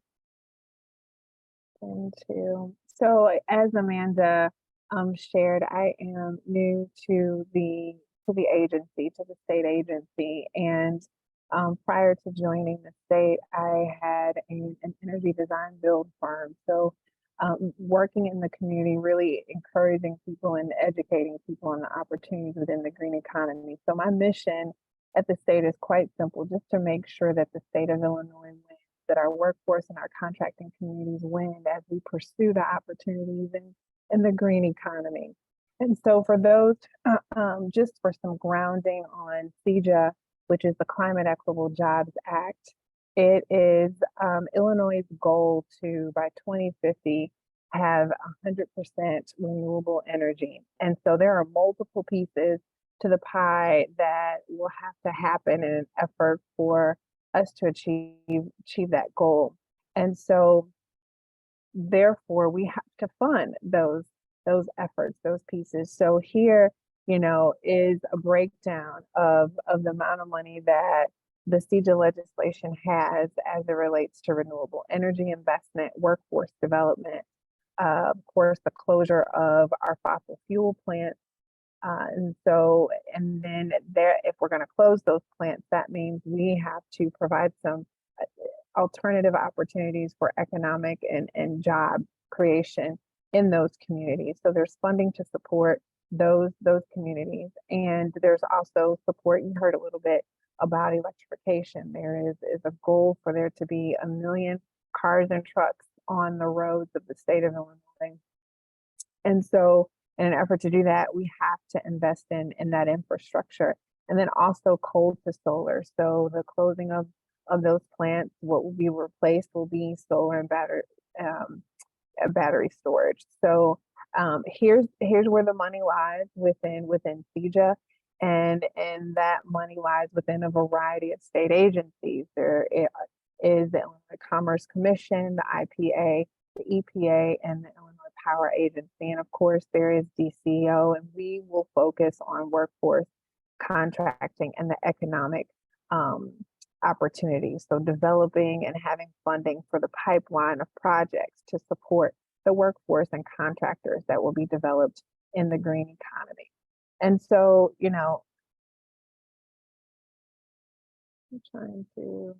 F: into. So as Amanda shared, I am new to the agency, to the state agency, and prior to joining the state, I had an energy design build firm. So working in the community, really encouraging people and educating people on the opportunities within the green economy. So my mission at the state is quite simple, just to make sure that the state of Illinois wins, that our workforce and our contracting communities win as we pursue the opportunities in the green economy. And so for those, just for some grounding on CEJA, which is the Climate Equitable Jobs Act, it is Illinois' goal to, by 2050, have 100% renewable energy. And so there are multiple pieces to the pie that will have to happen in an effort for us to achieve that goal. And so therefore we have to fund those efforts, those pieces. So here, is a breakdown of the amount of money that the CEJA legislation has as it relates to renewable energy investment, workforce development, of course, the closure of our fossil fuel plants. And then if we're going to close those plants, that means we have to provide some alternative opportunities for economic and job creation in those communities. So there's funding to support those communities. And there's also support, you heard a little bit about electrification. There is a goal for there to be 1 million cars and trucks on the roads of the state of Illinois. And so in an effort to do that, we have to invest in that infrastructure. And then also coal to solar. So the closing of those plants, what will be replaced will be solar and battery storage. So here's where the money lies within CEJA, and that money lies within a variety of state agencies. There is the Illinois Commerce Commission, the IPA, the EPA, and the Illinois Power Agency, and of course there is DCEO, and we will focus on workforce contracting and the economic opportunities. So developing and having funding for the pipeline of projects to support the workforce and contractors that will be developed in the green economy. And so, you know, I'm trying to,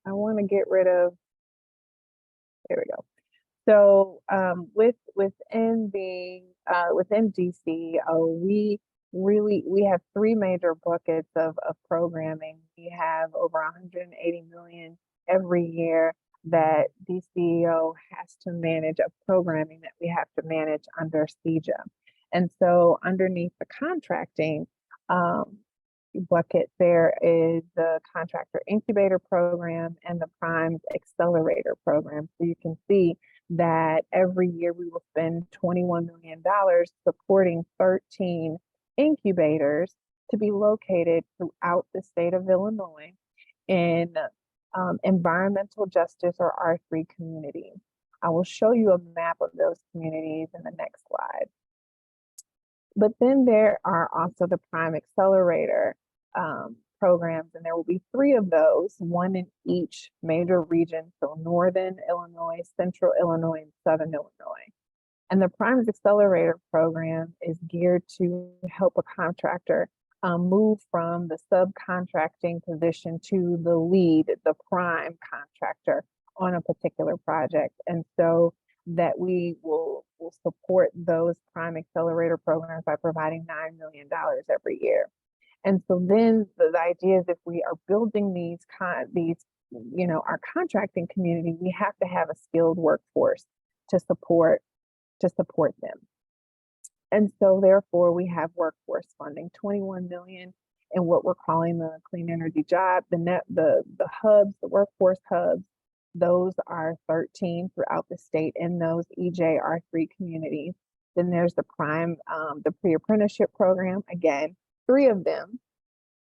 F: I want to get rid of, there we go. So within DCEO, we have 3 major buckets of programming. We have over 180 million every year that DCEO has to manage of programming that we have to manage under CEJA. And so underneath the contracting bucket, there is the contractor incubator program and the primes accelerator program. So you can see that every year we will spend $21 million supporting 13 incubators to be located throughout the state of Illinois in environmental justice or R3 communities. I will show you a map of those communities in the next slide. But then there are also the Prime Accelerator programs, and there will be 3 of those, 1 in each major region, so Northern Illinois, Central Illinois, and Southern Illinois. And the Primes Accelerator program is geared to help a contractor move from the subcontracting position to the lead, the prime contractor on a particular project. And so that we will support those Prime Accelerator programs by providing $9 million every year. And so then the idea is if we are building these, you know, our contracting community, we have to have a skilled workforce to support them. And so therefore we have workforce funding, 21 million in what we're calling the clean energy job, the hubs, the workforce hubs. Those are 13 throughout the state in those EJR3 communities. Then there's the Prime, the pre-apprenticeship program, again, 3 of them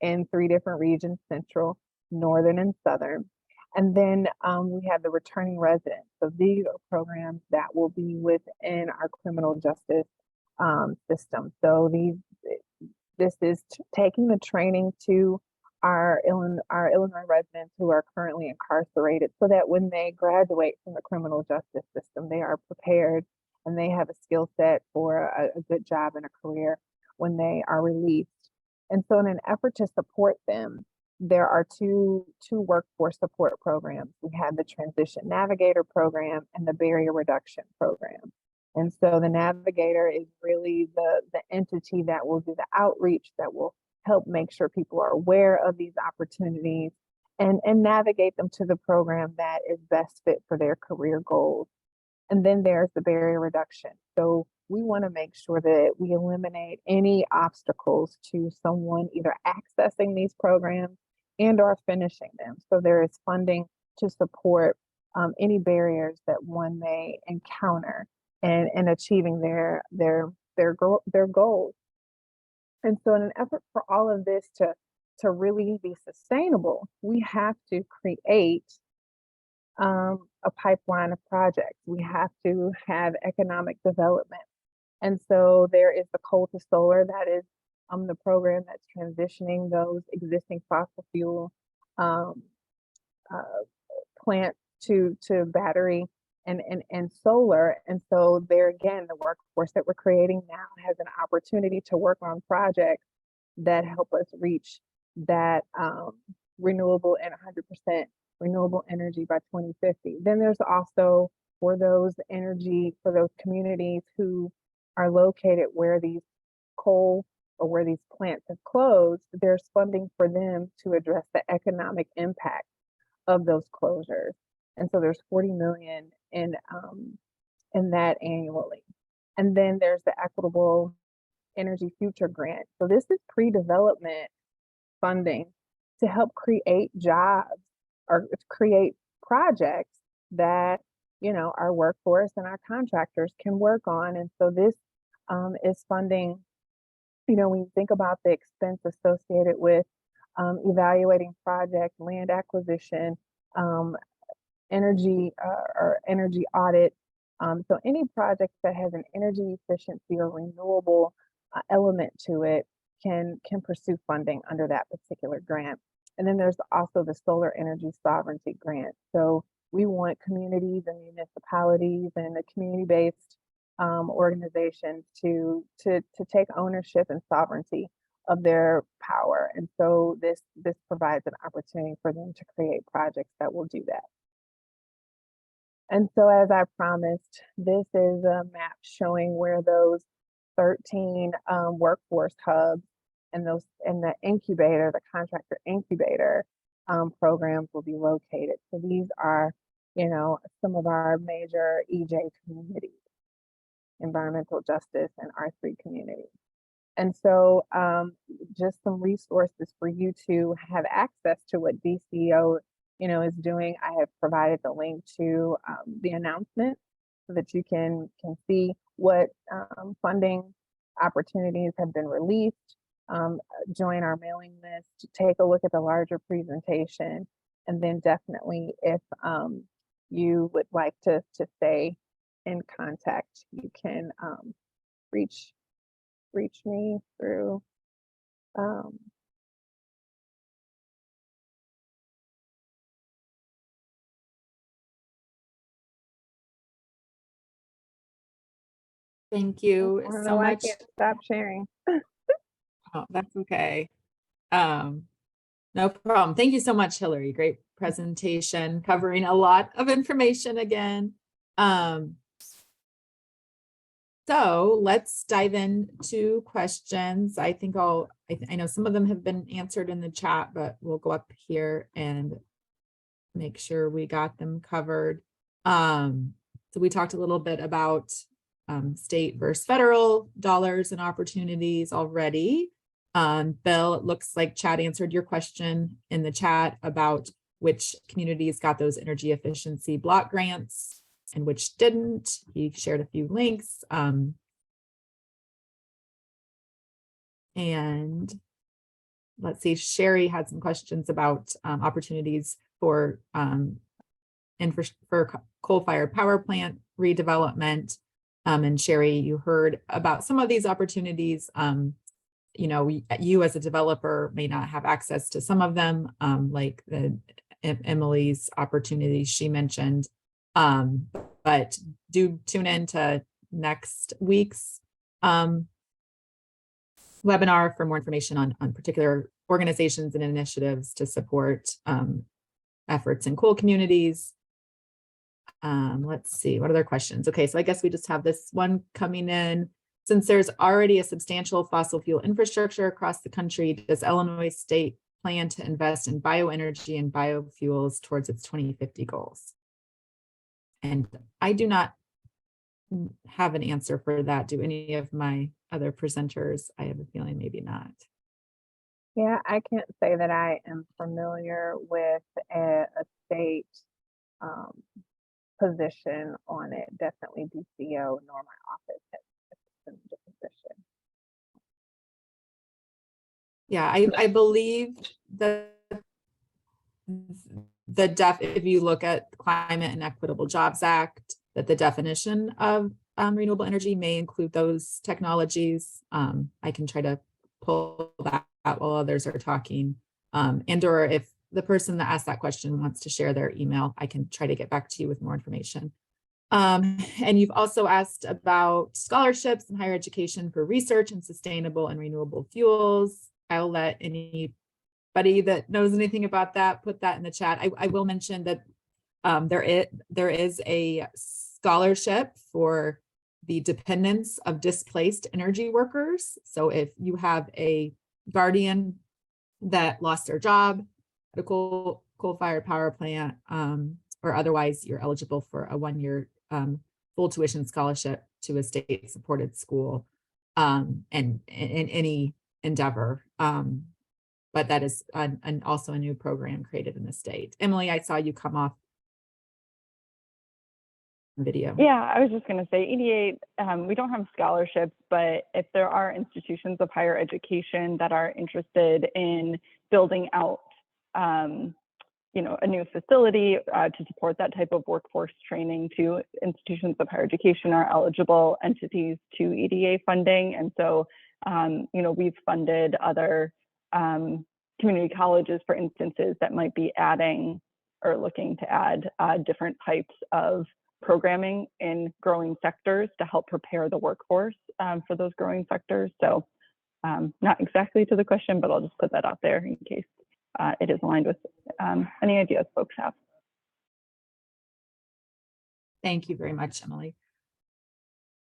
F: in 3 different regions, Central, Northern, and Southern. And then we have the returning residents. So these are programs that will be within our criminal justice system. So this is taking the training to our Illinois residents who are currently incarcerated so that when they graduate from the criminal justice system, they are prepared and they have a skill set for a good job and a career when they are released. And so in an effort to support them, there are two workforce support programs. We have the Transition Navigator program and the Barrier Reduction program. And so the Navigator is really the entity that will do the outreach, that will help make sure people are aware of these opportunities and navigate them to the program that is best fit for their career goals. And then there's the barrier reduction. So we want to make sure that we eliminate any obstacles to someone either accessing these programs and or finishing them. So there is funding to support any barriers that one may encounter in achieving their goals. And so in an effort for all of this to really be sustainable, we have to create a pipeline of projects. We have to have economic development. And so there is the coal to solar, that is the program that's transitioning those existing fossil fuel plants to battery and solar. And so there again, the workforce that we're creating now has an opportunity to work on projects that help us reach that renewable and 100% renewable energy by 2050. Then there's also for those communities who are located where these coal or where these plants have closed, there's funding for them to address the economic impact of those closures. And so there's 40 million in that annually. And then there's the Equitable Energy Future Grant. So this is pre-development funding to help create jobs or create projects that, you know, our workforce and our contractors can work on. And so this is funding, you know, when you think about the expense associated with evaluating project, land acquisition, energy or energy audit. So any project that has an energy efficiency or renewable element to it can pursue funding under that particular grant. And then there's also the Solar Energy Sovereignty Grant. So we want communities and municipalities and the community-based organizations to take ownership and sovereignty of their power. And so this provides an opportunity for them to create projects that will do that. And so as I promised, this is a map showing where those 13 workforce hubs and the incubator, the contractor incubator programs will be located. So these are, you know, some of our major EJ communities, environmental justice and R3 communities. And so just some resources for you to have access to what DCO, you know, is doing. I have provided the link to the announcement so that you can see what funding opportunities have been released. Join our mailing list, take a look at the larger presentation, and then definitely if you would like to stay in contact, you can reach me through
B: Thank you
F: I don't
B: so
F: know why I
B: much.
F: can't stop sharing.
B: Oh, that's okay. No problem. Thank you so much, Hillary. Great presentation, covering a lot of information again. So let's dive into questions. I think I know some of them have been answered in the chat, but we'll go up here and make sure we got them covered. So we talked a little bit about state versus federal dollars and opportunities already. Bill, it looks like Chad answered your question in the chat about which communities got those energy efficiency block grants and which didn't. He shared a few links. And let's see, Sherry had some questions about opportunities for coal-fired power plant redevelopment. And Sherry, you heard about some of these opportunities. You know, you as a developer may not have access to some of them, like Emily's opportunities she mentioned. But do tune in to next week's webinar for more information on particular organizations and initiatives to support efforts in coal communities. Let's see, what other questions? Okay, so I guess we just have this one coming in. Since there's already a substantial fossil fuel infrastructure across the country, does Illinois State plan to invest in bioenergy and biofuels towards its 2050 goals? And I do not have an answer for that. Do any of my other presenters? I have a feeling maybe not.
F: Yeah, I can't say that I am familiar with a state position on it. Definitely DCO nor my office has assumed a position.
B: Yeah, I believe that if you look at the Climate and Equitable Jobs Act, that the definition of renewable energy may include those technologies. I can try to pull that out while others are talking. And or if the person that asked that question wants to share their email, I can try to get back to you with more information. And you've also asked about scholarships and higher education for research and sustainable and renewable fuels. I'll let anybody that knows anything about that put that in the chat. I will mention that there is a scholarship for the dependents of displaced energy workers. So if you have a guardian that lost their job at a coal-fired power plant, or otherwise you're eligible for a 1-year full tuition scholarship to a state-supported school, and in any endeavor. But that is also a new program created in the state. Emily, I saw you come off video.
E: Yeah, I was just going to say EDA, we don't have scholarships, but if there are institutions of higher education that are interested in building out, a new facility to support that type of workforce training, to institutions of higher education are eligible entities to EDA funding. And so, we've funded other community colleges, for instances, that might be adding or looking to add different types of programming in growing sectors to help prepare the workforce for those growing sectors. So not exactly to the question, but I'll just put that out there in case it is aligned with any ideas folks have.
B: Thank you very much, Emily.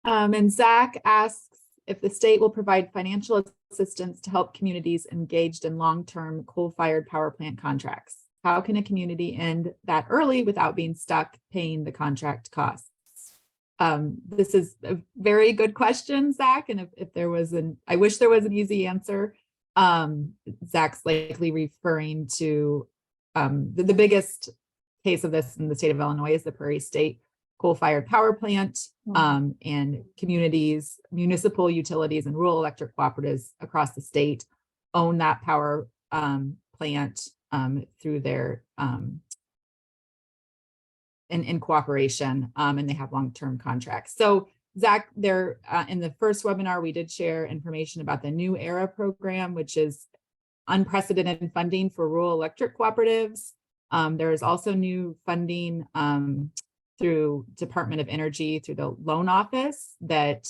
B: And Zach asks if the state will provide financial assistance to help communities engaged in long-term coal-fired power plant contracts. How can a community end that early without being stuck paying the contract costs? This is a very good question, Zach. And if there was I wish there was an easy answer. Zach's likely referring to the biggest case of this in the state of Illinois is the Prairie State coal-fired power plant, and communities, municipal utilities, and rural electric cooperatives across the state own that power plant through their in cooperation, and they have long-term contracts. So Zach, there in the first webinar, we did share information about the New Era program, which is unprecedented funding for rural electric cooperatives. There is also new funding through Department of Energy, through the loan office, that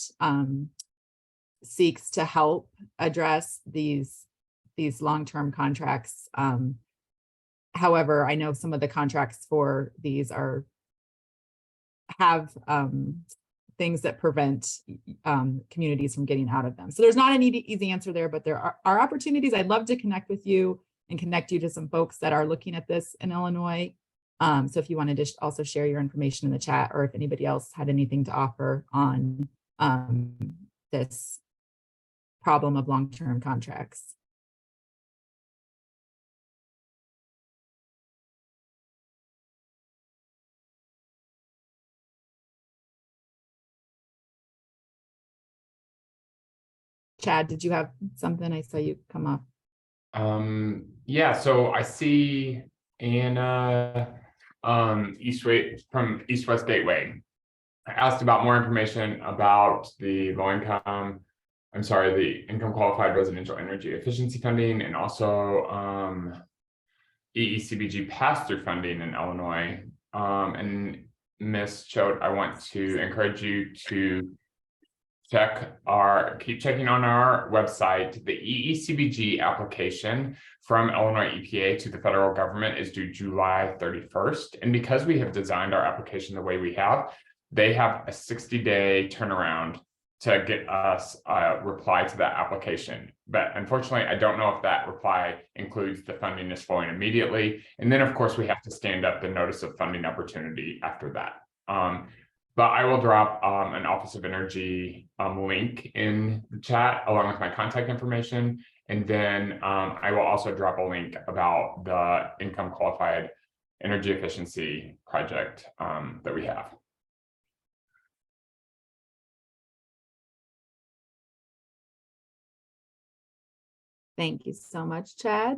B: seeks to help address these long-term contracts. However, I know some of the contracts for these have things that prevent communities from getting out of them. So there's not an easy answer there, but there are opportunities. I'd love to connect with you and connect you to some folks that are looking at this in Illinois. So if you wanted to also share your information in the chat, or if anybody else had anything to offer on this problem of long-term contracts. Chad, did you have something? I saw you come up.
C: Yeah, so I see Anna from East West Gateway. I asked about more information about the the income qualified residential energy efficiency funding, and also EECBG pass-through funding in Illinois. And Ms. Choate, I want to encourage you to keep checking on our website. The EECBG application from Illinois EPA to the federal government is due July 31st. And because we have designed our application the way we have, they have a 60-day turnaround to get us a reply to that application. But unfortunately, I don't know if that reply includes the funding is flowing immediately. And then of course we have to stand up the notice of funding opportunity after that. But I will drop an Office of Energy link in the chat along with my contact information. And then I will also drop a link about the income qualified energy efficiency project that we have.
B: Thank you so much, Chad.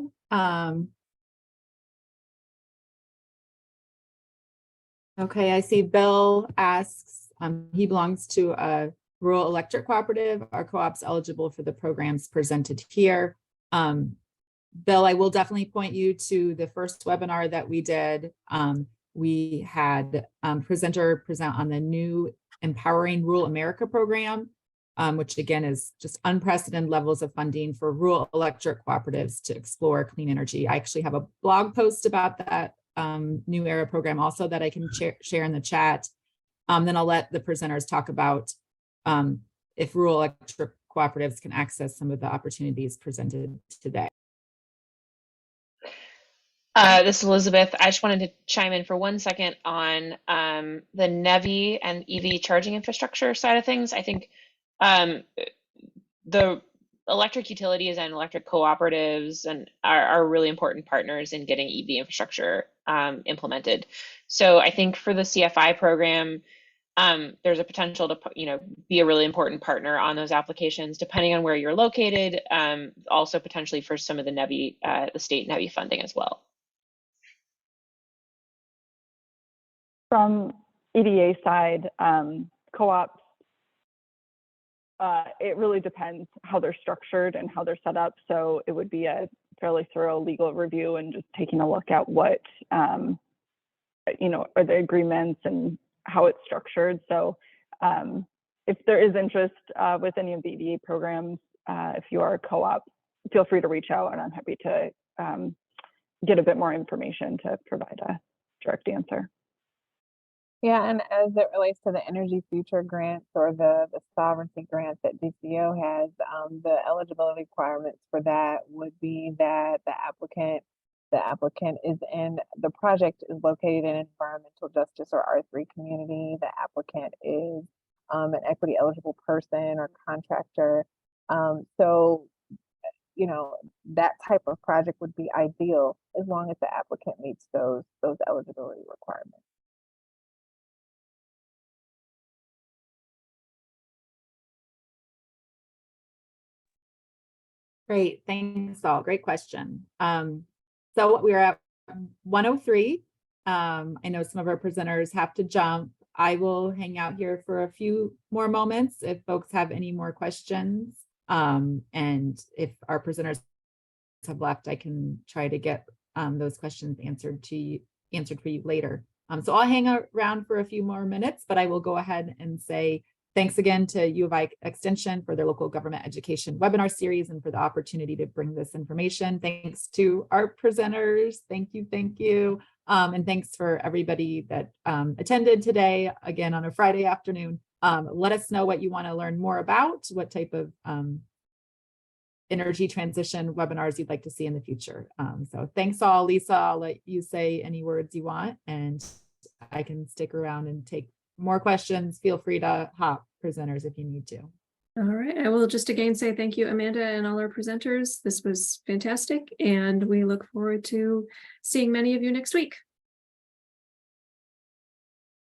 B: Okay, I see Bill asks, he belongs to a rural electric cooperative. Are co-ops eligible for the programs presented here? Bill, I will definitely point you to the first webinar that we did. We had presenter present on the new Empowering Rural America program. which again is just unprecedented levels of funding for rural electric cooperatives to explore clean energy. I actually have a blog post about that New Era program also that I can share in the chat. Then I'll let the presenters talk about if rural electric cooperatives can access some of the opportunities presented today.
D: This is Elizabeth. I just wanted to chime in for 1 second on the NEVI and EV charging infrastructure side of things. I think the electric utilities and electric cooperatives are really important partners in getting EV infrastructure implemented. So I think for the CFI program, there's a potential to be a really important partner on those applications, depending on where you're located. Also potentially for some of the NEVI, the state NEVI funding as well.
E: From EDA side, co-ops, it really depends how they're structured and how they're set up. So it would be a fairly thorough legal review and just taking a look at what, are the agreements and how it's structured. So if there is interest with any of the EDA programs, if you are a co-op, feel free to reach out and I'm happy to get a bit more information to provide a direct answer.
F: Yeah, and as it relates to the Energy Future grants or the sovereignty grants that DCO has, the eligibility requirements for that would be that the applicant is in, the project is located in environmental justice or R3 community. The applicant is an equity eligible person or contractor. So, that type of project would be ideal as long as the applicant meets those eligibility requirements.
B: Great, thanks all. Great question. So we're at 1:03. I know some of our presenters have to jump. I will hang out here for a few more moments if folks have any more questions. And if our presenters have left, I can try to get those questions answered for you later. So I'll hang around for a few more minutes, but I will go ahead and say thanks again to U of I Extension for their local government education webinar series and for the opportunity to bring this information. Thanks to our presenters. Thank you, thank you. And thanks for everybody that attended today, again, on a Friday afternoon. Let us know what you want to learn more about, what type of energy transition webinars you'd like to see in the future. So thanks all. Lisa, I'll let you say any words you want, and I can stick around and take more questions. Feel free to hop, presenters, if you need to.
A: All right, I will just again say thank you, Amanda, and all our presenters. This was fantastic, and we look forward to seeing many of you next week.